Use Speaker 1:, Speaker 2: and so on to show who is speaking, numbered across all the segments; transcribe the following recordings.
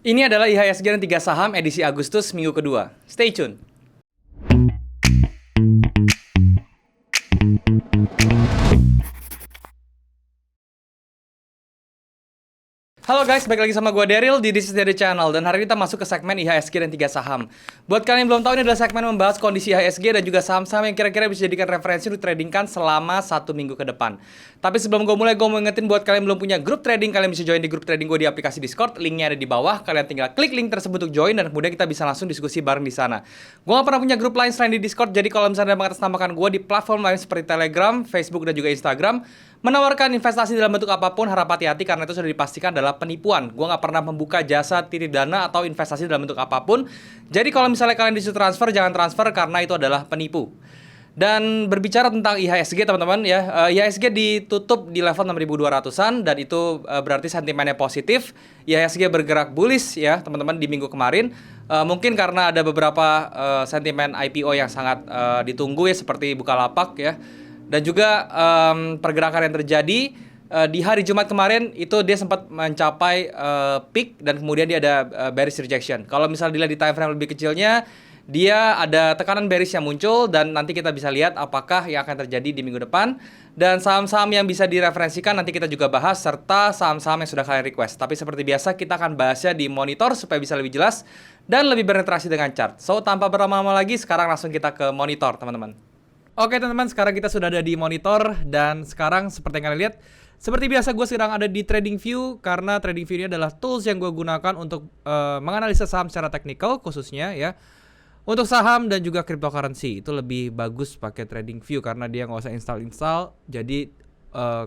Speaker 1: Ini adalah IHSG dan 3 saham edisi Agustus minggu kedua. Stay tune. Halo guys, balik lagi sama gue Daryl di This is Daryl Channel. Dan hari ini kita masuk ke segmen IHSG dan 3 saham. Buat kalian yang belum tahu, ini adalah segmen membahas kondisi IHSG dan juga saham-saham yang kira-kira bisa dijadikan referensi untuk tradingkan selama 1 minggu ke depan. Tapi sebelum gue mulai, gue mau ingetin buat kalian yang belum punya grup trading, kalian bisa join di grup trading gue di aplikasi Discord. Linknya ada di bawah, kalian tinggal klik link tersebut untuk join dan kemudian kita bisa langsung diskusi bareng di sana. Gue gak pernah punya grup lain selain di Discord, jadi kalau misalnya ada mengatasnamakan gue di platform lain seperti Telegram, Facebook, dan juga Instagram, menawarkan investasi dalam bentuk apapun, harap hati-hati karena itu sudah dipastikan adalah penipuan. Gue nggak pernah membuka jasa titip dana atau investasi dalam bentuk apapun. Jadi kalau misalnya kalian disuruh transfer, jangan transfer karena itu adalah penipu. Dan berbicara tentang IHSG teman-teman ya, IHSG ditutup di level 6.200-an dan itu berarti sentimennya positif. IHSG bergerak bullish ya teman-teman di minggu kemarin. Mungkin karena ada beberapa sentimen IPO yang sangat ditunggu ya, seperti Bukalapak ya. Dan juga pergerakan yang terjadi di hari Jumat kemarin itu dia sempat mencapai peak dan kemudian dia ada bearish rejection. Kalau misalnya dilihat di time frame lebih kecilnya, dia ada tekanan bearish yang muncul dan nanti kita bisa lihat apakah yang akan terjadi di minggu depan. Dan saham-saham yang bisa direferensikan nanti kita juga bahas, serta saham-saham yang sudah kalian request. Tapi seperti biasa kita akan bahasnya di monitor supaya bisa lebih jelas dan lebih berinteraksi dengan chart. So tanpa berlama-lama lagi, sekarang langsung kita ke monitor teman-teman. Oke teman-teman, sekarang kita sudah ada di monitor dan sekarang seperti yang kalian lihat, seperti biasa gue sedang ada di TradingView karena TradingView ini adalah tools yang gue gunakan untuk menganalisa saham secara teknikal khususnya ya. Untuk saham dan juga cryptocurrency itu lebih bagus pakai TradingView karena dia nggak usah install, jadi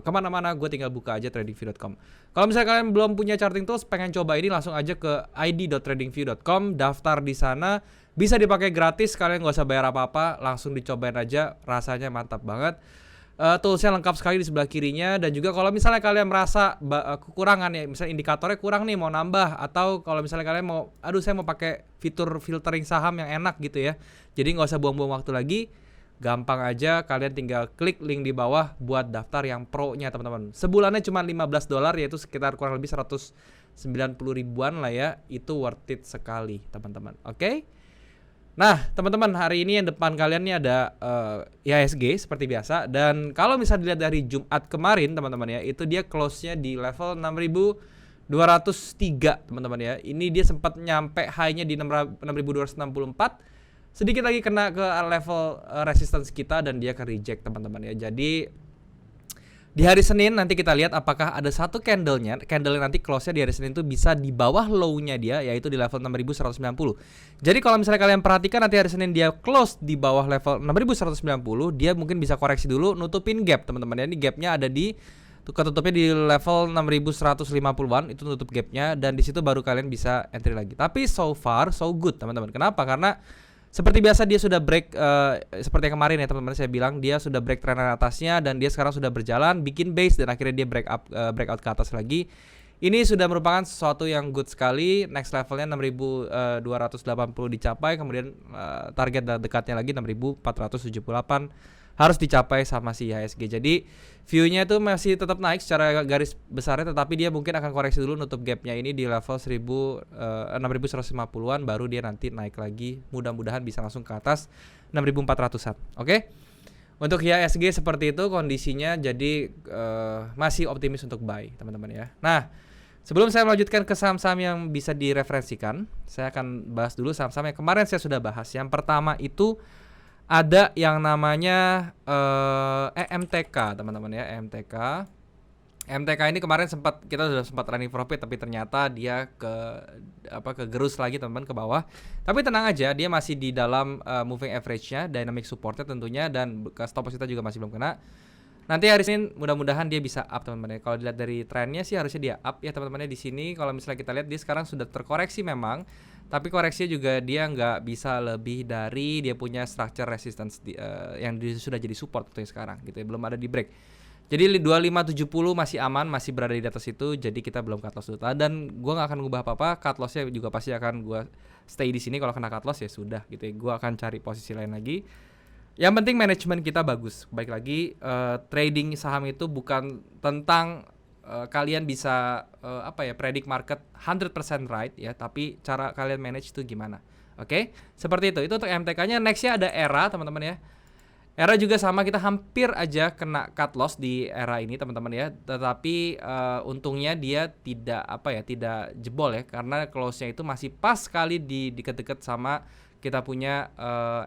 Speaker 1: kemana-mana gue tinggal buka aja tradingview.com. Kalau misalnya kalian belum punya charting tools, pengen coba ini, langsung aja ke id.tradingview.com, daftar di sana. Bisa dipakai gratis, kalian nggak usah bayar apa-apa, langsung dicobain aja, rasanya mantap banget. Toolsnya lengkap sekali di sebelah kirinya. Dan juga kalau misalnya kalian merasa kekurangan ya, misalnya indikatornya kurang nih, mau nambah, atau kalau misalnya kalian mau, saya mau pakai fitur filtering saham yang enak gitu ya, jadi nggak usah buang-buang waktu lagi, gampang aja, kalian tinggal klik link di bawah buat daftar yang pro-nya teman-teman. Sebulannya cuma $15, yaitu sekitar kurang lebih 190 ribuan lah ya. Itu worth it sekali teman-teman. Oke? Nah teman-teman, hari ini yang depan kalian nih ada IHSG seperti biasa. Dan kalau misalnya dilihat dari Jumat kemarin teman-teman ya, itu dia close-nya di level 6.203 teman-teman ya. Ini dia sempat nyampe high-nya di 6.264. Sedikit lagi kena ke level resistance kita dan dia ke reject teman-teman ya. Jadi di hari Senin nanti kita lihat apakah ada satu candle yang nanti close-nya di hari Senin itu bisa di bawah low-nya dia, yaitu di level 6.190. Jadi kalau misalnya kalian perhatikan nanti hari Senin dia close di bawah level 6.190, dia mungkin bisa koreksi dulu, nutupin gap teman-teman ya. Ini gapnya ada di ketutupnya di level 6.150-an, itu nutup gapnya, dan di situ baru kalian bisa entry lagi. Tapi so far so good teman-teman. Kenapa? Karena seperti biasa dia sudah break, seperti yang kemarin ya teman-teman saya bilang, dia sudah break trend atasnya dan dia sekarang sudah berjalan bikin base dan akhirnya dia breakout ke atas lagi. Ini sudah merupakan sesuatu yang good sekali. Next levelnya 6.280 dicapai, kemudian target dekatnya lagi 6.478 harus dicapai sama si IHSG. Jadi view-nya itu masih tetap naik secara garis besarnya, tetapi dia mungkin akan koreksi dulu, nutup gap-nya ini di level 6.150-an, baru dia nanti naik lagi. Mudah-mudahan bisa langsung ke atas 6.400-an. Oke? Untuk IHSG seperti itu kondisinya, jadi masih optimis untuk buy teman-teman ya. Nah, sebelum saya melanjutkan ke saham-saham yang bisa direferensikan, saya akan bahas dulu saham-saham yang kemarin saya sudah bahas. Yang pertama itu ada yang namanya EMTK teman-teman ya, EMTK. EMTK ini kemarin kita sudah sempat running profit, tapi ternyata dia kegerus lagi teman-teman ke bawah. Tapi tenang aja, dia masih di dalam moving average-nya, dynamic support-nya tentunya, dan stop loss kita juga masih belum kena. Nanti hari Senin mudah-mudahan dia bisa up teman-teman ya. Kalau dilihat dari trennya sih harusnya dia up ya teman-teman ya. Di sini kalau misalnya kita lihat dia sekarang sudah terkoreksi memang, tapi koreksinya juga dia nggak bisa lebih dari dia punya structure resistance yang sudah jadi support untuk sekarang gitu ya, belum ada di break. Jadi 2570 masih aman, masih berada di atas itu, jadi kita belum cut loss dulu. Dan gue nggak akan ngubah apa-apa, cut lossnya juga pasti akan gue stay di sini. Kalau kena cut loss ya sudah gitu ya, gue akan cari posisi lain lagi. Yang penting manajemen kita bagus. Baik lagi, trading saham itu bukan tentang kalian bisa predict market 100% right ya, tapi cara kalian manage itu gimana. Oke, seperti itu. Itu untuk MTK-nya. Next-nya ada ERA, teman-teman ya. ERA juga sama, kita hampir aja kena cut loss di ERA ini, teman-teman ya. Tetapi untungnya dia tidak jebol ya, karena close-nya itu masih pas sekali di deket-deket sama kita punya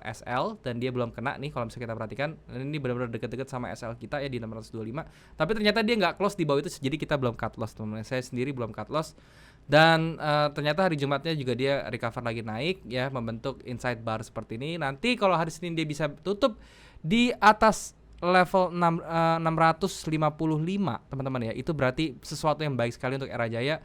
Speaker 1: SL, dan dia belum kena nih kalau misalnya kita perhatikan. Ini benar-benar deket-deket sama SL kita ya di 625. Tapi ternyata dia nggak close di bawah itu, jadi kita belum cut loss, teman-teman. Saya sendiri belum cut loss. Dan ternyata hari Jumatnya juga dia recover lagi naik ya, membentuk inside bar seperti ini. Nanti kalau hari Senin dia bisa tutup di atas level 655, teman-teman ya. Itu berarti sesuatu yang baik sekali untuk ERA Jaya,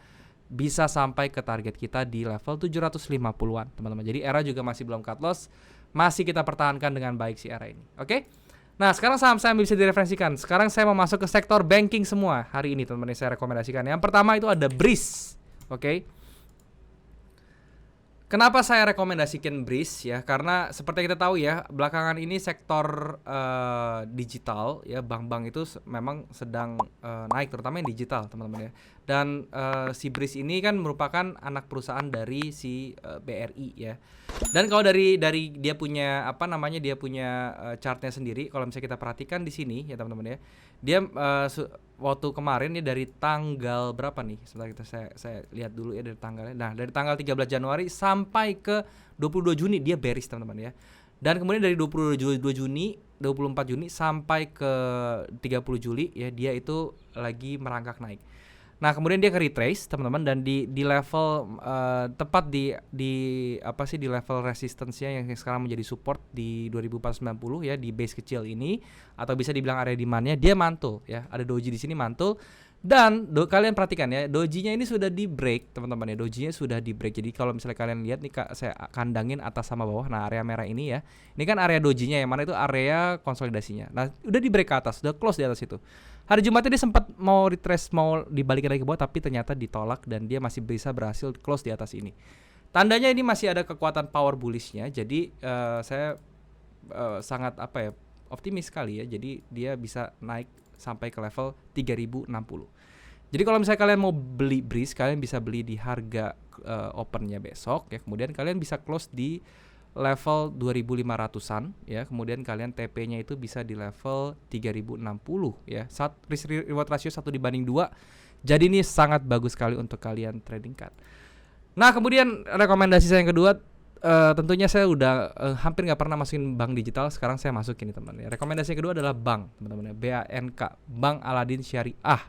Speaker 1: bisa sampai ke target kita di level 750-an, teman-teman. Jadi ERA juga masih belum cut loss, masih kita pertahankan dengan baik si ERA ini. Oke? Nah, sekarang saham-saham bisa direferensikan. Sekarang saya mau masuk ke sektor banking semua hari ini, teman-teman, yang saya rekomendasikan. Yang pertama itu ada BRIS. Oke? Kenapa saya rekomendasikan BRIS ya? Karena seperti kita tahu ya, belakangan ini sektor digital ya, bank-bank itu memang sedang naik, terutama yang digital, teman-teman ya. Dan si BRIS ini kan merupakan anak perusahaan dari si BRI ya. Dan kalau dari dia punya chartnya sendiri, kalau misalnya kita perhatikan di sini ya, teman-teman ya, dia waktu kemarin nih dari tanggal berapa nih? Sebentar, saya lihat dulu ya dari tanggalnya. Nah, dari tanggal 13 Januari sampai ke 22 Juni dia bearish, teman-teman ya. Dan kemudian dari 24 Juni sampai ke 30 Juli ya, dia itu lagi merangkak naik. Nah, kemudian dia ke retrace, teman-teman, dan di level tepat di level resistance-nya yang sekarang menjadi support di 2490 ya, di base kecil ini, atau bisa dibilang area demand-nya, dia mantul ya. Ada doji di sini mantul. Dan kalian perhatikan ya, dojinya ini sudah di break, teman-teman ya. Dojinya sudah di break. Jadi kalau misalnya kalian lihat nih, saya kandangin atas sama bawah. Nah, area merah ini ya. Ini kan area dojinya, yang mana itu area konsolidasinya. Nah, udah di break ke atas, udah close di atas itu. Hari Jumatnya dia sempat mau retrace, mau dibalikin lagi ke bawah, tapi ternyata ditolak dan dia masih bisa berhasil close di atas ini. Tandanya ini masih ada kekuatan power bullishnya. Jadi saya sangat optimis sekali ya. Jadi dia bisa naik sampai ke level 3060. Jadi kalau misalnya kalian mau beli BRIS, kalian bisa beli di harga opennya besok ya. Kemudian kalian bisa close di level 2500-an ya. Kemudian kalian TP-nya itu bisa di level 3060 ya. Risk reward ratio 1/2. Jadi ini sangat bagus sekali untuk kalian trading card. Nah, kemudian rekomendasi saya yang kedua, tentunya saya udah hampir nggak pernah masukin bank digital. Sekarang saya masukin nih, teman-teman. Rekomendasi yang kedua adalah bank, teman-teman. BANK, Bank Aladin Syariah.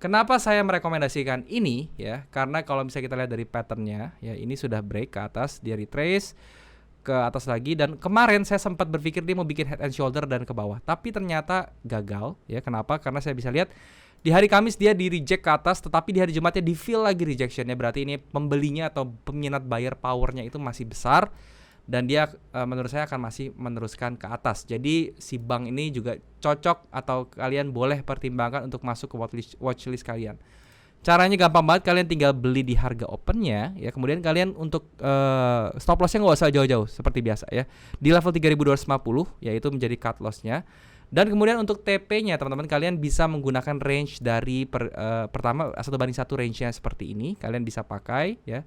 Speaker 1: Kenapa saya merekomendasikan ini ya? Karena kalau misalnya kita lihat dari patternnya ya, ini sudah break ke atas, dia retrace ke atas lagi, dan kemarin saya sempat berpikir dia mau bikin head and shoulder dan ke bawah, tapi ternyata gagal ya. Kenapa? Karena saya bisa lihat di hari Kamis dia di reject ke atas, tetapi di hari Jumatnya di fill lagi rejectionnya. Berarti ini pembelinya atau peminat buyer powernya itu masih besar, dan dia menurut saya akan masih meneruskan ke atas. Jadi si bank ini juga cocok, atau kalian boleh pertimbangkan untuk masuk ke watchlist kalian. Caranya gampang banget, kalian tinggal beli di harga opennya ya. Kemudian kalian untuk stop lossnya nggak usah jauh-jauh seperti biasa ya, di level 3250 yaitu menjadi cut lossnya. Dan kemudian untuk TP-nya, teman-teman, kalian bisa menggunakan range dari pertama 1/1 range-nya seperti ini, kalian bisa pakai ya.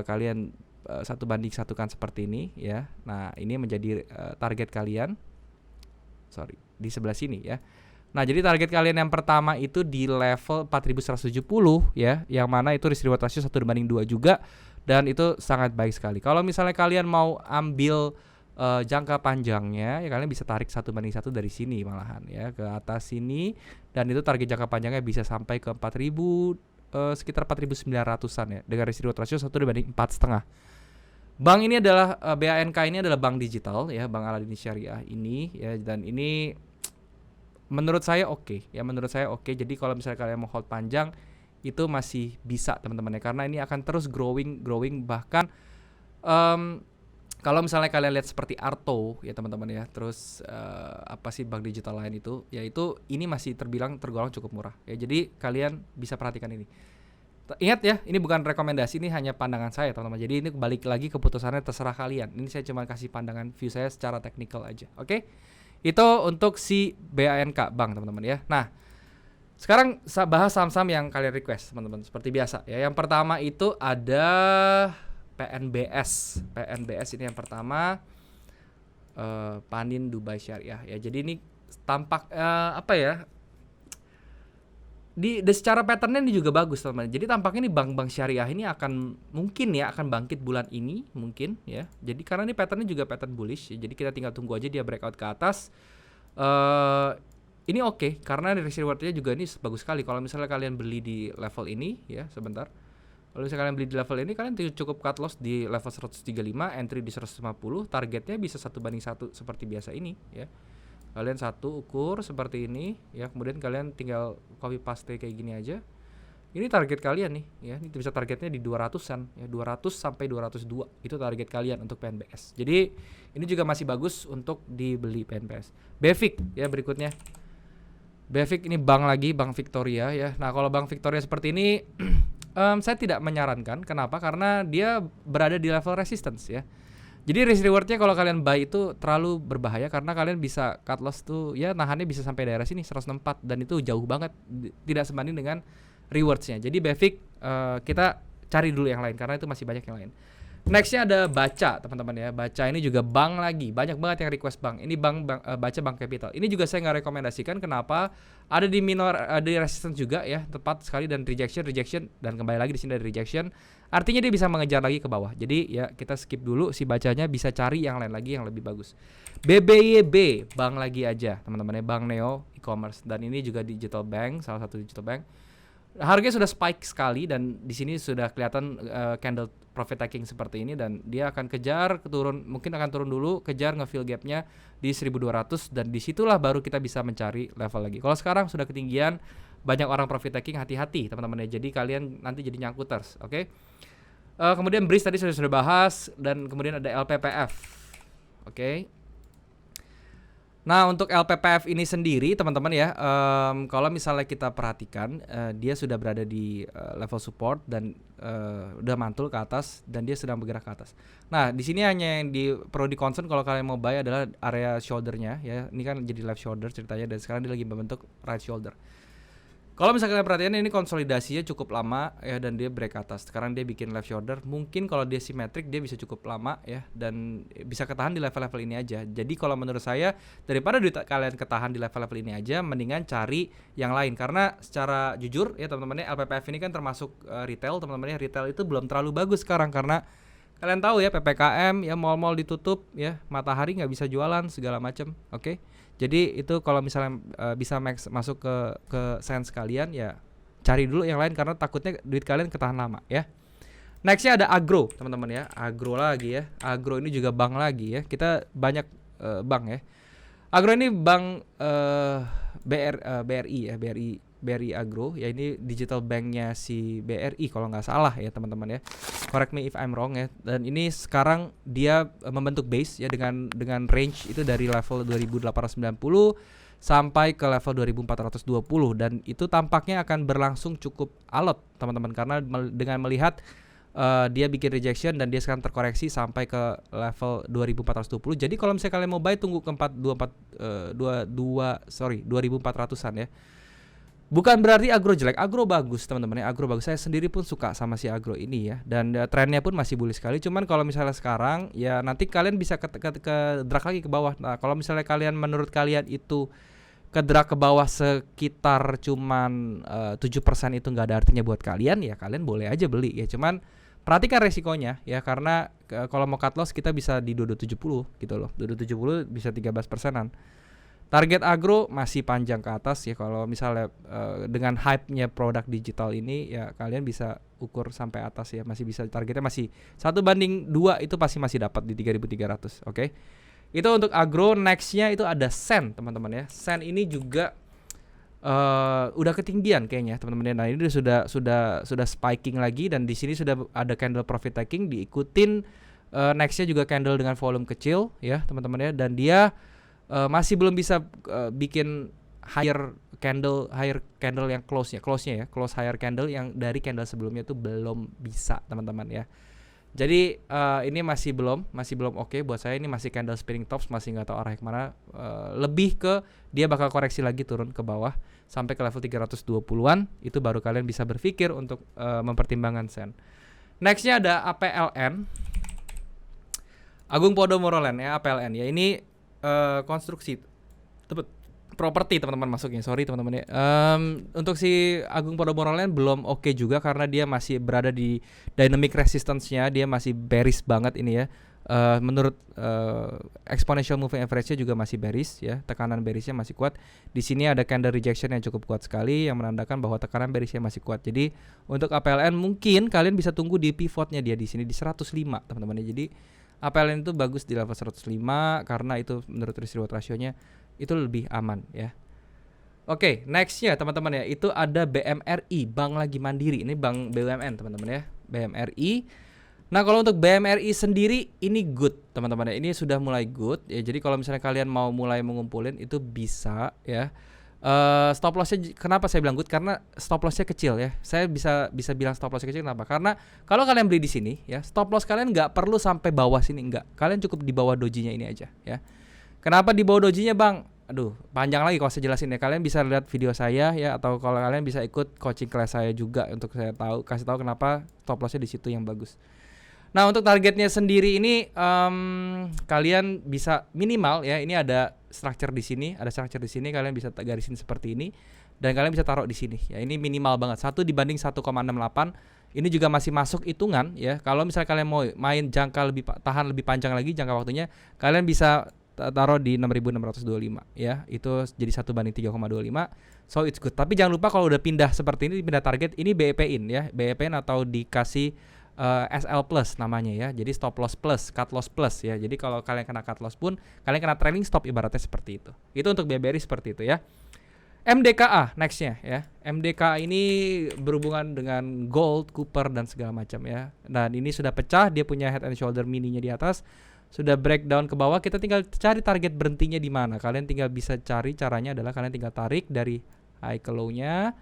Speaker 1: Kalian 1/1 seperti ini ya. Nah, ini menjadi target kalian. Di sebelah sini ya. Nah, jadi target kalian yang pertama itu di level 4170 ya, yang mana itu risk reward ratio 1/2 juga, dan itu sangat baik sekali. Kalau misalnya kalian mau ambil jangka panjangnya ya, kalian bisa tarik 1/1 dari sini malahan ya, ke atas sini, dan itu target jangka panjangnya bisa sampai ke 4000, sekitar 4900-an ya, dengan risk reward ratio 1/4,5. Bank ini adalah BANK ini adalah bank digital ya, Bank Aladin Syariah ini ya, dan ini menurut saya oke. Jadi kalau misalnya kalian mau hold panjang itu masih bisa, teman-teman ya, karena ini akan terus growing, bahkan kalau misalnya kalian lihat seperti Arto ya, teman-teman ya, terus bank digital lain itu, yaitu ini masih tergolong cukup murah ya. Jadi kalian bisa perhatikan ini. Ingat ya, ini bukan rekomendasi, ini hanya pandangan saya, teman-teman. Jadi ini balik lagi keputusannya terserah kalian. Ini saya cuma kasih pandangan view saya secara teknikal aja. Oke? Itu untuk si BANK bank, teman-teman ya. Nah, Sekarang bahas saham-saham yang kalian request teman-teman, seperti biasa ya. Yang pertama itu ada PNBS. PNBS ini yang pertama, Panin Dubai Syariah ya. Jadi ini tampak apa ya? Di secara patternnya ini juga bagus teman-teman. Jadi tampaknya nih bank-bank syariah ini akan mungkin ya akan bangkit bulan ini mungkin ya. Jadi karena ini patternnya juga pattern bullish ya. Jadi kita tinggal tunggu aja dia breakout ke atas. Ini oke, karena risk rewardnya juga ini bagus sekali. Kalau misalnya kalian beli di level ini ya, sebentar. Kalau misalnya kalian beli di level ini, kalian cukup cut loss di level 135, entry di 150, targetnya bisa 1/1 seperti biasa ini ya. Kalian satu ukur seperti ini ya, kemudian kalian tinggal copy paste kayak gini aja. Ini target kalian nih ya, ini bisa targetnya di 200-an ya, 200 sampai 202 itu target kalian untuk PNBS. Jadi ini juga masih bagus untuk dibeli PNBS. BEFIK ya berikutnya. BEFIK ini bank lagi, Bank Victoria ya. Nah, kalau Bank Victoria seperti ini saya tidak menyarankan. Kenapa? Karena dia berada di level resistance ya. Jadi risk rewardnya kalau kalian buy itu terlalu berbahaya karena kalian bisa cut loss tuh ya, nahannya bisa sampai daerah sini 164 dan itu jauh banget, tidak sebanding dengan rewardsnya. Jadi BEFIK kita cari dulu yang lain karena itu masih banyak yang lain. Nextnya ada Baca teman-teman ya. Baca ini juga bank lagi, banyak banget yang request bank. Ini Baca Bank Capital. Ini juga saya nggak rekomendasikan. Kenapa? Ada di minor, ada di resistance juga ya, tepat sekali, dan rejection dan kembali lagi di sini dari rejection. Artinya dia bisa mengejar lagi ke bawah. Jadi ya kita skip dulu si Bacanya, bisa cari yang lain lagi yang lebih bagus. BBYB bank lagi aja teman-teman ya, Bank Neo e-commerce, dan ini juga digital bank, salah satu digital bank. Harganya sudah spike sekali dan di sini sudah kelihatan candle profit taking seperti ini, dan dia akan kejar turun, mungkin akan turun dulu, kejar nge-fill gapnya di 1200, dan disitulah baru kita bisa mencari level lagi. Kalau sekarang sudah ketinggian, banyak orang profit taking, hati-hati teman-teman ya. Jadi kalian nanti jadi nyangkuters, oke? Kemudian BRIS tadi sudah bahas, dan kemudian ada LPPF, oke? Nah, untuk LPPF ini sendiri teman-teman ya, kalau misalnya kita perhatikan, dia sudah berada di level support dan udah mantul ke atas dan dia sedang bergerak ke atas. Nah, di sini hanya yang perlu di concern kalau kalian mau buy adalah area shoulder-nya ya. Ini kan jadi left shoulder ceritanya, dan sekarang dia lagi membentuk right shoulder. Kalau misalnya kalian perhatikan, ini konsolidasinya cukup lama ya, dan dia break atas. Sekarang dia bikin left shoulder. Mungkin kalau dia simetrik dia bisa cukup lama ya, dan bisa ketahan di level-level ini aja. Jadi kalau menurut saya, daripada kalian ketahan di level-level ini aja, mendingan cari yang lain. Karena secara jujur ya teman-teman ya, LPPF ini kan termasuk retail teman-teman ya. Retail itu belum terlalu bagus sekarang karena kalian tahu ya, PPKM ya, mall-mall ditutup ya, Matahari nggak bisa jualan segala macam. Oke. Jadi itu kalau misalnya bisa masuk ke sense kalian ya, cari dulu yang lain karena takutnya duit kalian ketahan lama ya. Nextnya ada Agro teman-teman ya, Agro lagi ya. Agro ini juga bank lagi ya. Kita banyak bank ya. Agro ini bank BRI ya, BRI Agro ya, ini digital banknya si BRI kalau nggak salah ya teman-teman ya. Correct me if I'm wrong ya. Dan ini sekarang dia membentuk base ya, dengan range itu dari level 2890 sampai ke level 2420, dan itu tampaknya akan berlangsung cukup alot teman-teman, karena dengan melihat dia bikin rejection dan dia sekarang terkoreksi sampai ke level 2420. Jadi kalau misalnya kalian mau buy, tunggu ke 2400-an ya. Bukan berarti Agro jelek, Agro bagus teman-teman ya, Agro bagus. Saya sendiri pun suka sama si Agro ini ya, dan trennya pun masih bullish sekali. Cuman kalau misalnya sekarang ya, nanti kalian bisa ke drag lagi ke bawah. Nah, kalau misalnya menurut kalian itu ke drag ke bawah sekitar cuman 7% itu nggak ada artinya buat kalian ya, kalian boleh aja beli ya. Cuman perhatikan resikonya ya, karena kalau mau cut loss kita bisa di 2270 gitu loh. 2270 bisa 13%-an. Target Agro masih panjang ke atas ya. Kalau misalnya dengan hype-nya produk digital ini ya, kalian bisa ukur sampai atas ya. Masih bisa, targetnya masih 1/2 itu pasti masih dapat di 3300. Oke. Itu untuk Agro. Nextnya itu ada Sen teman-teman ya. Sen ini juga udah ketinggian kayaknya teman-teman. Nah, ini sudah spiking lagi, dan di sini sudah ada candle profit taking, diikutin nextnya juga candle dengan volume kecil ya teman-teman ya, dan dia masih belum bisa bikin higher candle yang close-nya ya, close higher candle yang dari candle sebelumnya itu belum bisa teman-teman ya.
Speaker 2: Jadi ini masih belum oke buat saya. Ini masih candle spinning tops, masih nggak tahu arahnya kemana. Lebih ke dia bakal koreksi lagi turun ke bawah sampai ke level 320-an, itu baru kalian bisa berpikir untuk mempertimbangkan sen. Nextnya ada APLN, Agung Podomoro Land ya, APLN ya. Ini konstruksi properti teman-teman masuknya. Sorry teman-teman ya. Untuk si Agung Podomoro Land belum oke juga karena dia masih berada di dynamic resistance-nya, dia masih bearish banget ini ya. Menurut exponential moving average-nya juga masih bearish ya, tekanan bearish-nya masih kuat. Di sini ada candle rejection yang cukup kuat sekali yang menandakan bahwa tekanan bearish-nya masih kuat. Jadi untuk APLN mungkin kalian bisa tunggu di pivotnya dia di sini di 105 teman-teman ya. Jadi APLN itu bagus di level 105 karena itu menurut risk reward ratio-nya itu lebih aman ya. Oke, nextnya teman-teman ya, itu ada BMRI, Bank Lagi Mandiri. Ini bank BUMN teman-teman ya, BMRI. Nah kalau untuk BMRI sendiri ini good teman-teman ya, ini sudah mulai good ya. Jadi kalau misalnya kalian mau mulai mengumpulin itu bisa ya. Stop lossnya kenapa saya bilang good? Karena stop lossnya kecil ya. Saya bisa bilang stop lossnya kecil kenapa? Karena kalau kalian beli di sini ya, stop loss kalian nggak perlu sampai bawah sini, nggak. Kalian cukup di bawah dojinya ini aja ya. Kenapa di bawah dojinya bang? Aduh, panjang lagi kalau saya jelasin ya. Kalian bisa lihat video saya ya, atau kalau kalian bisa ikut coaching kelas saya juga untuk saya kasih tahu kenapa stop lossnya di situ yang bagus. Nah untuk targetnya sendiri ini kalian bisa minimal ya, ini ada structure di sini, kalian bisa garisin seperti ini dan kalian bisa taruh di sini ya. Ini minimal banget 1 dibanding 1,68. Ini juga masih masuk hitungan ya. Kalau misalnya kalian mau main jangka tahan lebih panjang lagi jangka waktunya, kalian bisa taruh di 6.625 ya. Itu jadi 1 banding 3,25. So it's good. Tapi jangan lupa kalau udah pindah seperti ini, pindah target, ini BEP-in ya. BEP-in atau dikasih SL plus namanya ya. Jadi stop loss plus, cut loss plus ya. Jadi kalau kalian kena cut loss pun kalian kena trailing stop, ibaratnya seperti itu. Itu untuk BBRI seperti itu ya. MDKA nextnya ya. MDKA ini berhubungan dengan gold, copper dan segala macam ya. Dan ini sudah pecah, dia punya head and shoulder mininya di atas. Sudah breakdown ke bawah, kita tinggal cari target berhentinya di mana. Kalian tinggal bisa cari, caranya adalah kalian tinggal tarik dari high ke low-nya.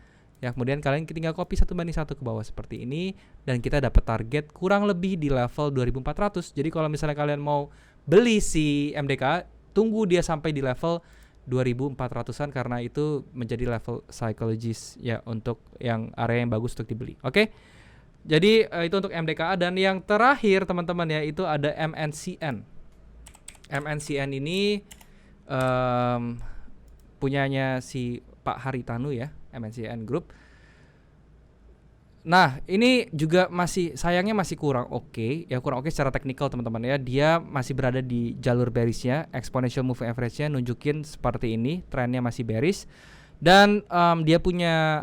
Speaker 2: Ya, kemudian kalian tinggal copy 1 banding 1 ke bawah seperti ini dan kita dapat target kurang lebih di level 2400. Jadi kalau misalnya kalian mau beli si MDK, tunggu dia sampai di level 2400-an karena itu menjadi level psychologist ya, untuk yang area yang bagus untuk dibeli. Oke. Jadi itu untuk MDKA. Dan yang terakhir teman-teman ya, itu ada MNCN. MNCN ini punyanya si Pak Haritanu ya, MNCN Group. Nah ini juga sayangnya masih kurang oke ya, kurang oke secara teknikal teman-teman ya. Dia masih berada di jalur bearishnya, exponential moving average-nya nunjukin seperti ini, trennya masih bearish. Dan dia punya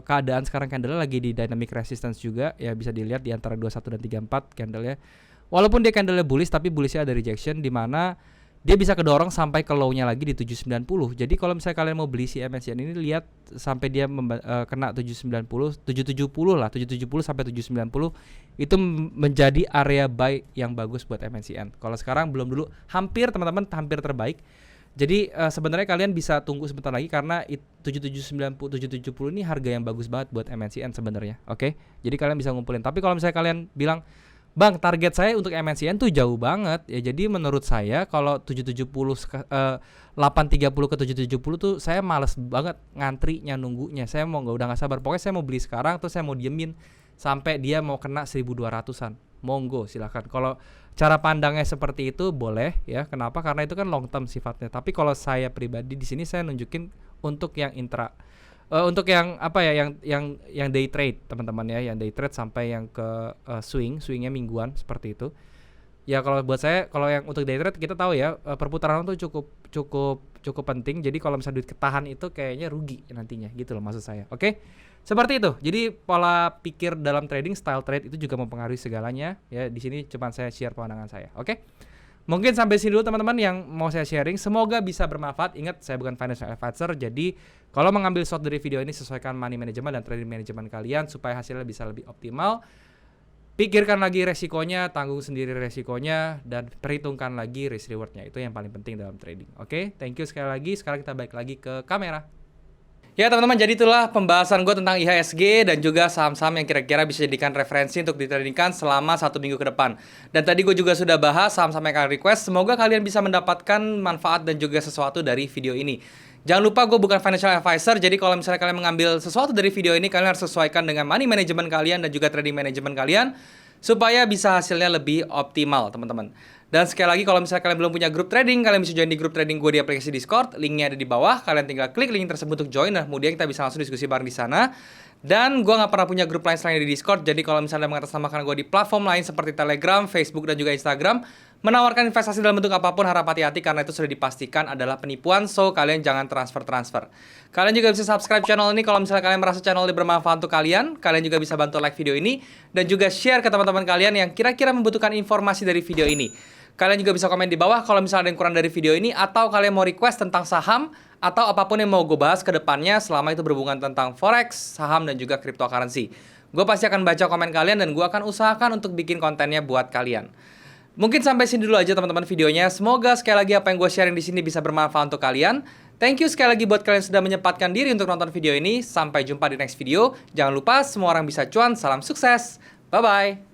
Speaker 2: keadaan sekarang candle lagi di dynamic resistance juga ya, bisa dilihat di antara 21 dan 34 candle ya. Walaupun dia candle bullish, tapi bullishnya ada rejection di mana dia bisa kedorong sampai ke low-nya lagi di 790. Jadi kalau misalnya kalian mau beli si MNCN ini, lihat sampai dia kena 770 lah, 770 sampai 790 itu menjadi area buy yang bagus buat MNCN. Kalau sekarang belum dulu, hampir teman-teman, hampir terbaik. Jadi sebenarnya kalian bisa tunggu sebentar lagi karena 7790 770 ini harga yang bagus banget buat MNCN sebenarnya. Oke. Jadi kalian bisa ngumpulin. Tapi kalau misalnya kalian bilang, "Bang, target saya untuk MNCN tuh jauh banget." Ya jadi menurut saya kalau 770 830 ke 770 tuh saya males banget ngantrinya, nunggunya. Saya udah enggak sabar. Pokoknya saya mau beli sekarang, terus saya mau diemin sampai dia mau kena 1200-an. Monggo silakan. Kalau cara pandangnya seperti itu boleh ya. Kenapa? Karena itu kan long term sifatnya. Tapi kalau saya pribadi di sini saya nunjukin untuk yang intra, untuk yang yang day trade teman-teman ya, yang day trade sampai yang ke swingnya mingguan seperti itu. Ya kalau buat saya, kalau yang untuk day trade kita tahu ya, perputaran itu cukup penting. Jadi kalau misalnya duit ketahan itu kayaknya rugi nantinya gitu loh maksud saya. Oke? Seperti itu. Jadi pola pikir dalam trading, style trade itu juga mempengaruhi segalanya ya. Di sini cuma saya share pandangan saya. Oke? Mungkin sampai sini dulu teman-teman yang mau saya sharing. Semoga bisa bermanfaat. Ingat, saya bukan financial advisor. Jadi kalau mengambil short dari video ini, sesuaikan money management dan trading management kalian supaya hasilnya bisa lebih optimal. Pikirkan lagi resikonya, tanggung sendiri resikonya, dan perhitungkan lagi risk rewardnya. Itu yang paling penting dalam trading. Oke? Thank you sekali lagi. Sekarang kita balik lagi ke kamera.
Speaker 1: Ya teman-teman, jadi itulah pembahasan gue tentang IHSG dan juga saham-saham yang kira-kira bisa jadikan referensi untuk ditradingkan selama 1 minggu ke depan. Dan tadi gue juga sudah bahas saham-saham yang kalian request. Semoga kalian bisa mendapatkan manfaat dan juga sesuatu dari video ini. Jangan lupa gue bukan financial advisor, jadi kalau misalnya kalian mengambil sesuatu dari video ini, kalian harus sesuaikan dengan money management kalian dan juga trading management kalian, supaya bisa hasilnya lebih optimal, teman-teman. Dan sekali lagi, kalau misalnya kalian belum punya grup trading, kalian bisa join di grup trading gue di aplikasi Discord. Linknya ada di bawah. Kalian tinggal klik link tersebut untuk join. Nah, kemudian kita bisa langsung diskusi bareng di sana. Dan gue nggak pernah punya grup lain selain di Discord. Jadi kalau misalnya mengatasnamakan gue di platform lain seperti Telegram, Facebook, dan juga Instagram, menawarkan investasi dalam bentuk apapun, harap hati-hati karena itu sudah dipastikan adalah penipuan. So, kalian jangan transfer. Kalian juga bisa subscribe channel ini kalau misalnya kalian merasa channel ini bermanfaat untuk kalian. Kalian juga bisa bantu like video ini dan juga share ke teman-teman kalian yang kira-kira membutuhkan informasi dari video ini. Kalian juga bisa komen di bawah kalau misalnya ada yang kurang dari video ini, atau kalian mau request tentang saham atau apapun yang mau gue bahas ke depannya selama itu berhubungan tentang forex, saham, dan juga cryptocurrency. Gue pasti akan baca komen kalian dan gue akan usahakan untuk bikin kontennya buat kalian. Mungkin sampai sini dulu aja teman-teman videonya. Semoga sekali lagi apa yang gue sharing di sini bisa bermanfaat untuk kalian. Thank you sekali lagi buat kalian yang sudah menyempatkan diri untuk nonton video ini. Sampai jumpa di next video. Jangan lupa semua orang bisa cuan. Salam sukses. Bye-bye.